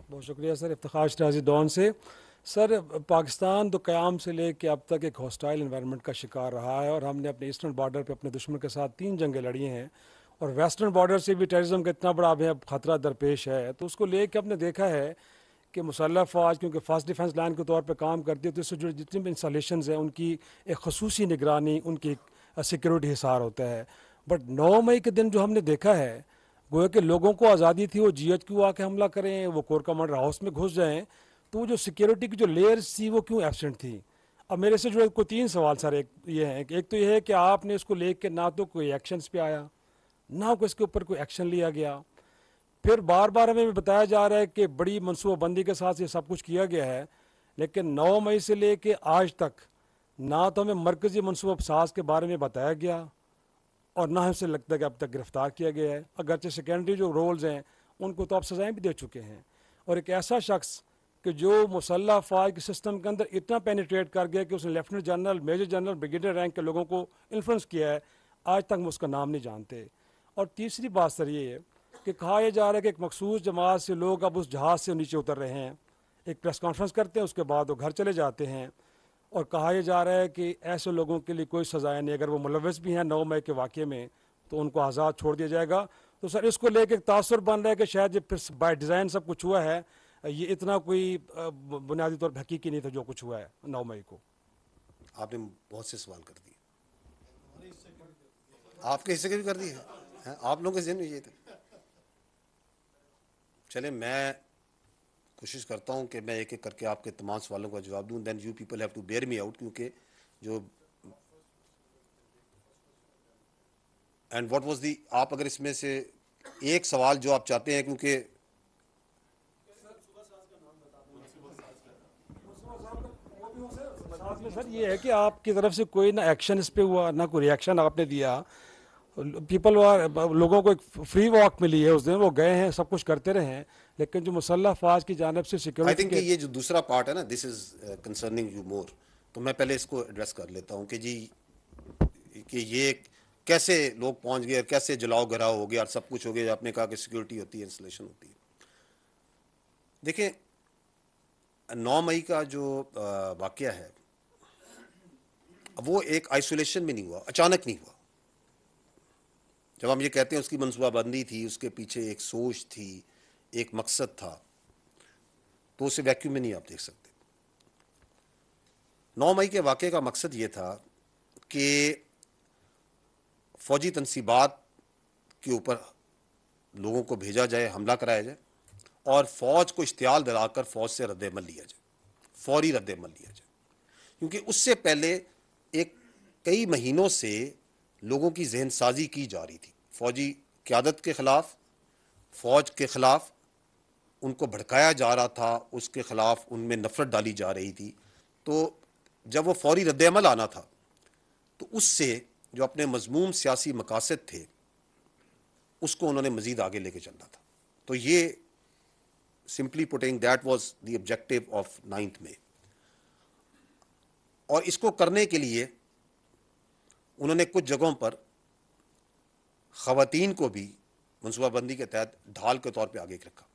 بہت شکریہ سر. افتخار شرازی ڈون سے. سر پاکستان تو قیام سے لے کے اب تک ایک ہاسٹائل انوائرنمنٹ کا شکار رہا ہے، اور ہم نے اپنے ایسٹرن بارڈر پہ اپنے دشمن کے ساتھ 3 جنگیں لڑی ہیں، اور ویسٹرن بارڈر سے بھی ٹیررزم کا اتنا بڑا اب خطرہ درپیش ہے. تو اس کو لے کے ہم نے دیکھا ہے کہ مسلح فوج کیونکہ فرسٹ ڈیفنس لائن کے طور پہ کام کرتی ہے، تو اس سے جو جتنی بھی انسٹالیشنز ہیں ان کی ایک خصوصی نگرانی، ان کی سیکیورٹی حصار ہوتا ہے. بٹ 9 مئی کے دن جو ہم نے دیکھا ہے، گویا کہ لوگوں کو آزادی تھی وہ جی ایچ کیو آ کے حملہ کریں، وہ کور کمانڈر ہاؤس میں گھس جائیں، تو وہ جو سیکیورٹی کی جو لیئرز تھی وہ کیوں ایبسنٹ تھی؟ اب میرے سے جو ہے کوئی 3 سوال سر. ایک یہ ہے کہ ایک تو یہ ہے کہ آپ نے اس کو لے کے نہ تو کوئی ایکشنز پہ آیا، نہ کوئی اس کے اوپر کوئی ایکشن لیا گیا. پھر بار بار ہمیں بتایا جا رہا ہے کہ بڑی منصوبہ بندی کے ساتھ یہ سب کچھ کیا گیا ہے، لیکن 9 مئی سے لے کے آج تک نہ تو ہمیں مرکزی منصوبہ ساز کے بارے میں بتایا گیا، اور نہ ہم سے لگتا ہے کہ اب تک گرفتار کیا گیا ہے. اگرچہ سیکنڈری جو رولز ہیں ان کو تو آپ سزائیں بھی دے چکے ہیں. اور ایک ایسا شخص کہ جو مسلح افواج کے سسٹم کے اندر اتنا پینیٹریٹ کر گیا کہ اس نے lieutenant general, major general, brigadier rank کے لوگوں کو انفلوئنس کیا ہے، آج تک ہم اس کا نام نہیں جانتے. اور تیسری بات سر یہ ہے کہ کہا یہ جا رہا ہے کہ ایک مخصوص جماعت سے لوگ اب اس جہاز سے نیچے اتر رہے ہیں، ایک پریس کانفرنس کرتے ہیں، اس کے بعد وہ گھر چلے جاتے ہیں، اور کہا یہ جا رہا ہے کہ ایسے لوگوں کے لیے کوئی سزائیں نہیں، اگر وہ ملوث بھی ہیں 9 مئی کے واقعے میں تو ان کو آزاد چھوڑ دیا جائے گا. تو سر اس کو لے کے ایک تاثر بن رہا ہے کہ شاید یہ پھر بائی ڈیزائن سب کچھ ہوا ہے، یہ اتنا کوئی بنیادی طور پہ حقیقی نہیں تھا جو کچھ ہوا ہے 9 مئی کو. آپ نے بہت سے سوال کر دیے، آپ کے حصے کے بھی کر دیے ہیں، آپ لوگوں کے ذہن میں یہ تھے. چلیں میں کوشش کرتا ہوں کہ میں ایک ایک کر کے آپ کے تمام سوالوں کا جواب دوں. Then you people have to bear me out, کیونکہ جو اینڈ واٹ واز دی، آپ اگر اس میں سے ایک سوال جو آپ چاہتے ہیں، کیونکہ ساتھ میں سر یہ ہے کہ آپ کی طرف سے کوئی نہ ایکشن اس پہ ہوا، نہ کوئی ریئیکشن آپ نے دیا. لوگوں کو ایک فری واک ملی ہے اس دن، وہ گئے ہیں، سب کچھ کرتے رہے ہیں، لیکن جو مسلح افواج کی جانب سے آئی سیکیورٹی تھنک کہ کے یہ جو دوسرا پارٹ ہے نا، دس از کنسرننگ یو مور، تو میں پہلے اس کو ایڈریس کر لیتا ہوں کہ جی کہ یہ کیسے لوگ پہنچ گئے، کیسے جلاؤ گھراؤ ہو گیا اور سب کچھ ہو گیا. آپ نے کہا کہ سیکورٹی ہوتی ہے، انسلیشن ہوتی ہے. دیکھیں 9 مئی کا جو واقعہ ہے وہ ایک آئسولیشن میں نہیں ہوا، اچانک نہیں ہوا. جب ہم یہ کہتے ہیں اس کی منصوبہ بندی تھی، اس کے پیچھے ایک سوچ تھی، ایک مقصد تھا، تو اسے ویکیوم میں نہیں آپ دیکھ سکتے. 9 مئی کے واقعے کا مقصد یہ تھا کہ فوجی تنصیبات کے اوپر لوگوں کو بھیجا جائے، حملہ کرایا جائے، اور فوج کو اشتعال دلا کر فوج سے رد عمل لیا جائے، فوری رد عمل لیا جائے. کیونکہ اس سے پہلے ایک کئی مہینوں سے لوگوں کی ذہن سازی کی جا رہی تھی، فوجی قیادت کے خلاف، فوج کے خلاف ان کو بھڑکایا جا رہا تھا، اس کے خلاف ان میں نفرت ڈالی جا رہی تھی. تو جب وہ فوری رد عمل آنا تھا تو اس سے جو اپنے مذموم سیاسی مقاصد تھے اس کو انہوں نے مزید آگے لے کے چلنا تھا. تو یہ simply putting that was the objective of 9 مئی. اور اس کو کرنے کے لیے انہوں نے کچھ جگہوں پر خواتین کو بھی منصوبہ بندی کے تحت ڈھال کے طور پہ آگے رکھا.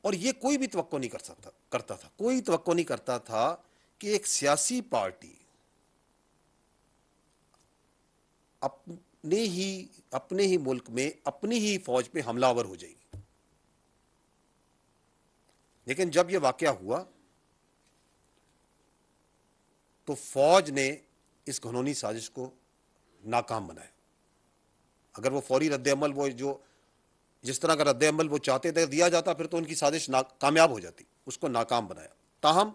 اور یہ کوئی بھی توقع نہیں کرتا تھا، کوئی توقع نہیں کرتا تھا کہ ایک سیاسی پارٹی اپنے ہی ملک میں اپنی ہی فوج پہ حملہ آور ہو جائے گی. لیکن جب یہ واقعہ ہوا تو فوج نے اس گھنونی سازش کو ناکام بنایا. اگر وہ فوری رد عمل، وہ جو جس طرح کا رد عمل وہ چاہتے تھے دیا جاتا، پھر تو ان کی سازش کامیاب ہو جاتی. اس کو ناکام بنایا. تاہم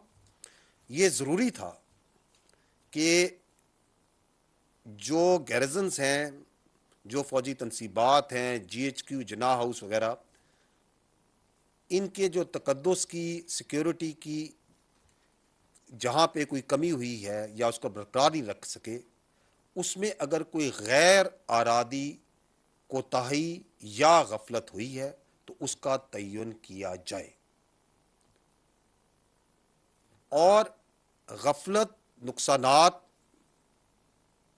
یہ ضروری تھا کہ جو گیرزنز ہیں، جو فوجی تنصیبات ہیں، جی ایچ کیو، جناح ہاؤس وغیرہ، ان کے جو تقدس کی، سیکیورٹی کی جہاں پہ کوئی کمی ہوئی ہے یا اس کو برقرار نہیں رکھ سکے، اس میں اگر کوئی غیر ارادی کوتاہی یا غفلت ہوئی ہے تو اس کا تعین کیا جائے. اور غفلت، نقصانات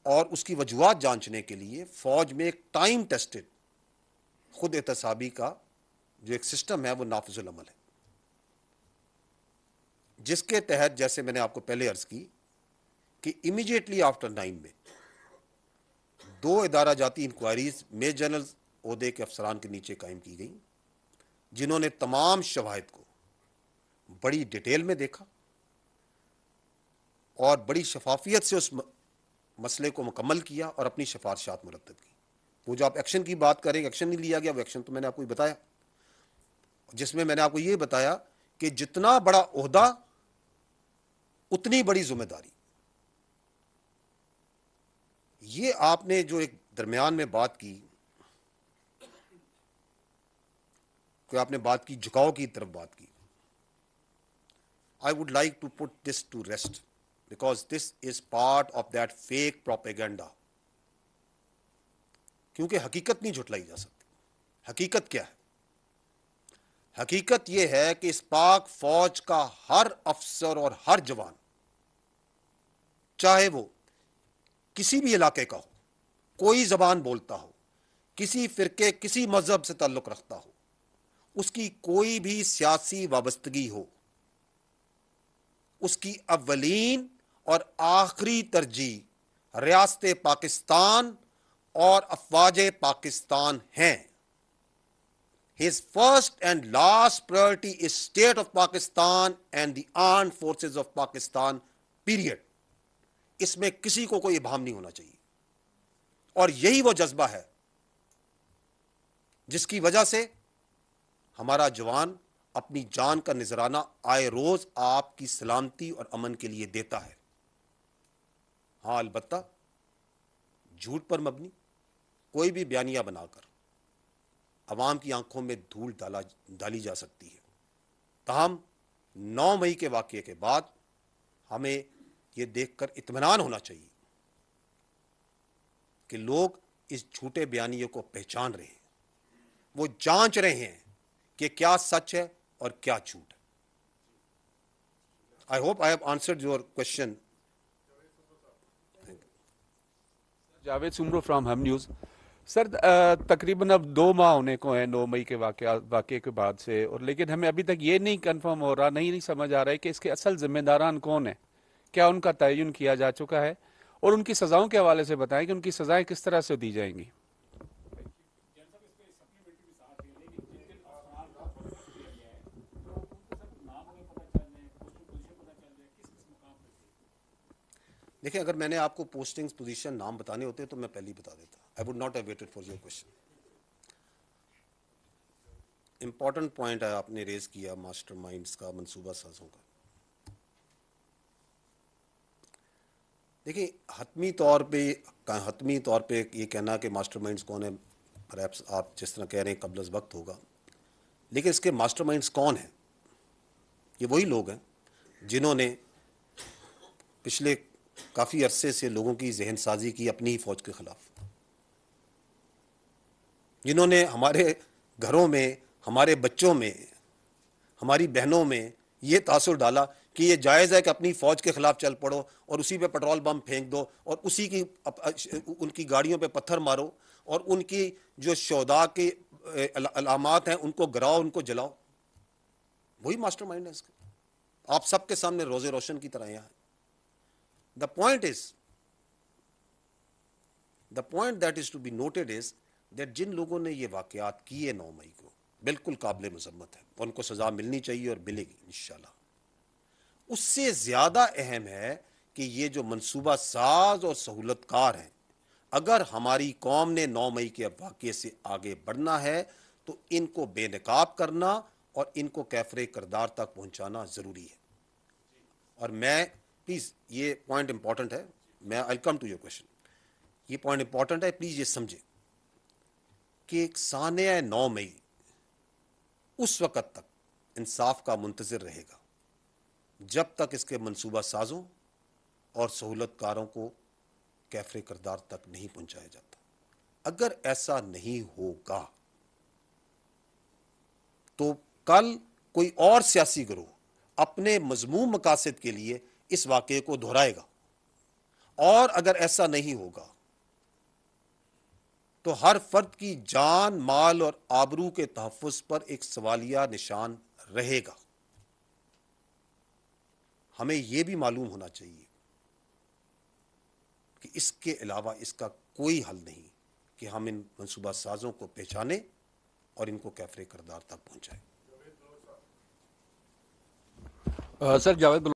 اور اس کی وجوہات جانچنے کے لیے فوج میں ایک ٹائم ٹیسٹڈ خود احتسابی کا جو ایک سسٹم ہے وہ نافذ العمل ہے، جس کے تحت جیسے میں نے آپ کو پہلے عرض کی کہ امیڈیٹلی آفٹر 9 میں 2 ادارہ جاتی انکوائریز میجر جنرل عہدے کے افسران کے نیچے قائم کی گئیں، جنہوں نے تمام شواہد کو بڑی ڈیٹیل میں دیکھا اور بڑی شفافیت سے اس مسئلے کو مکمل کیا اور اپنی سفارشات مرتب کی۔ وہ جو آپ ایکشن کی بات کریں، ایکشن نہیں لیا گیا، وہ ایکشن تو میں نے آپ کو بتایا، جس میں نے آپ کو یہ بتایا کہ جتنا بڑا عہدہ اتنی بڑی ذمہ داری۔ یہ آپ نے جو ایک درمیان میں بات کی کہ آپ نے بات کی جھکاؤ کی طرف بات کی، I would like to put this to rest because this is part of that fake propaganda. کیونکہ حقیقت نہیں جھٹلائی جا سکتی۔ حقیقت کیا ہے؟ حقیقت یہ ہے کہ اس پاک فوج کا ہر افسر اور ہر جوان، چاہے وہ کسی بھی علاقے کا ہو، کوئی زبان بولتا ہو، کسی فرقے کسی مذہب سے تعلق رکھتا ہو، اس کی کوئی بھی سیاسی وابستگی ہو، اس کی اولین اور آخری ترجیح ریاست پاکستان اور افواج پاکستان ہیں۔ His first and last priority is state of Pakistan and the armed forces of Pakistan, period. اس میں کسی کو کوئی ابہام نہیں ہونا چاہیے، اور یہی وہ جذبہ ہے جس کی وجہ سے ہمارا جوان اپنی جان کا نذرانہ آئے روز آپ کی سلامتی اور امن کے لیے دیتا ہے۔ ہاں البتہ جھوٹ پر مبنی کوئی بھی بیانیہ بنا کر عوام کی آنکھوں میں دھول ڈالی جا سکتی ہے۔ تاہم 9 مئی کے واقعے کے بعد ہمیں یہ دیکھ کر اطمینان ہونا چاہیے کہ لوگ اس جھوٹے بیانیے کو پہچان رہے ہیں، وہ جانچ رہے ہیں کہ کیا سچ ہے اور کیا جھوٹ ہے۔ I hope I have answered your question. Javed Soomro from ہم نیوز۔ سر تقریباً اب 2 ماہ ہونے کو ہیں 9 مئی کے واقعے کے بعد سے، اور لیکن ہمیں ابھی تک یہ نہیں کنفرم ہو رہا، نہیں سمجھ آ رہا ہے کہ اس کے اصل ذمہ داران کون ہیں، کیا ان کا تعین کیا جا چکا ہے، اور ان کی سزاؤں کے حوالے سے بتائیں کہ ان کی سزائیں کس طرح سے دی جائیں گی۔ دیکھیں، اگر میں نے آپ کو پوسٹنگز پوزیشن نام بتانے ہوتے تو میں پہلے ہی بتا دیتا۔ I would not have waited for your question. Important point ہے آپ نے ریز کیا ماسٹر مائنڈز کا، منصوبہ سازوں کا۔ دیکھیں، حتمی طور پہ یہ کہنا کہ ماسٹر مائنڈز کون ہیں، پرہیپس آپ جس طرح کہہ رہے ہیں قبل از وقت ہوگا، لیکن اس کے ماسٹر مائنڈز کون ہیں؟ یہ وہی لوگ ہیں جنہوں نے پچھلے کافی عرصے سے لوگوں کی ذہن سازی کی اپنی ہی فوج کے خلاف، جنہوں نے ہمارے گھروں میں، ہمارے بچوں میں، ہماری بہنوں میں یہ تاثر ڈالا کہ یہ جائز ہے کہ اپنی فوج کے خلاف چل پڑو اور اسی پہ پٹرول بم پھینک دو اور اسی کی ان کی گاڑیوں پہ پتھر مارو اور ان کی جو شہداء کی علامات ہیں ان کو گراؤ، ان کو جلاؤ۔ وہی ماسٹر مائنڈ ہے اس کا، آپ سب کے سامنے روزے روشن کی طرح یہاں ہے۔ The point that is to be noted is that جن لوگوں نے یہ واقعات کیے 9 مئی کو بالکل قابل مذمت ہے اور ان کو سزا ملنی چاہیے اور ملے گی انشاءاللہ۔ اس سے زیادہ اہم ہے کہ یہ جو منصوبہ ساز اور سہولت کار ہیں، اگر ہماری قوم نے 9 مئی کے واقعے سے آگے بڑھنا ہے تو ان کو بے نقاب کرنا اور ان کو کیفر کردار تک پہنچانا ضروری ہے۔ اور میں پلیز، یہ پوائنٹ امپورٹنٹ ہے، میں I'll come to your question، یہ پوائنٹ امپورٹنٹ ہے، پلیز یہ سمجھیں کہ ایک سانحہ 9 مئی اس وقت تک انصاف کا منتظر رہے گا جب تک اس کے منصوبہ سازوں اور سہولت کاروں کو کیفر کردار تک نہیں پہنچایا جاتا۔ اگر ایسا نہیں ہوگا تو کل کوئی اور سیاسی گروہ اپنے مذموم مقاصد کے لیے اس واقعے کو دہرائے گا، اور اگر ایسا نہیں ہوگا تو ہر فرد کی جان، مال اور آبرو کے تحفظ پر ایک سوالیہ نشان رہے گا۔ ہمیں یہ بھی معلوم ہونا چاہیے کہ اس کے علاوہ اس کا کوئی حل نہیں کہ ہم ان منصوبہ سازوں کو پہچانیں اور ان کو کیفر کردار تک پہنچائیں۔ سر جاوید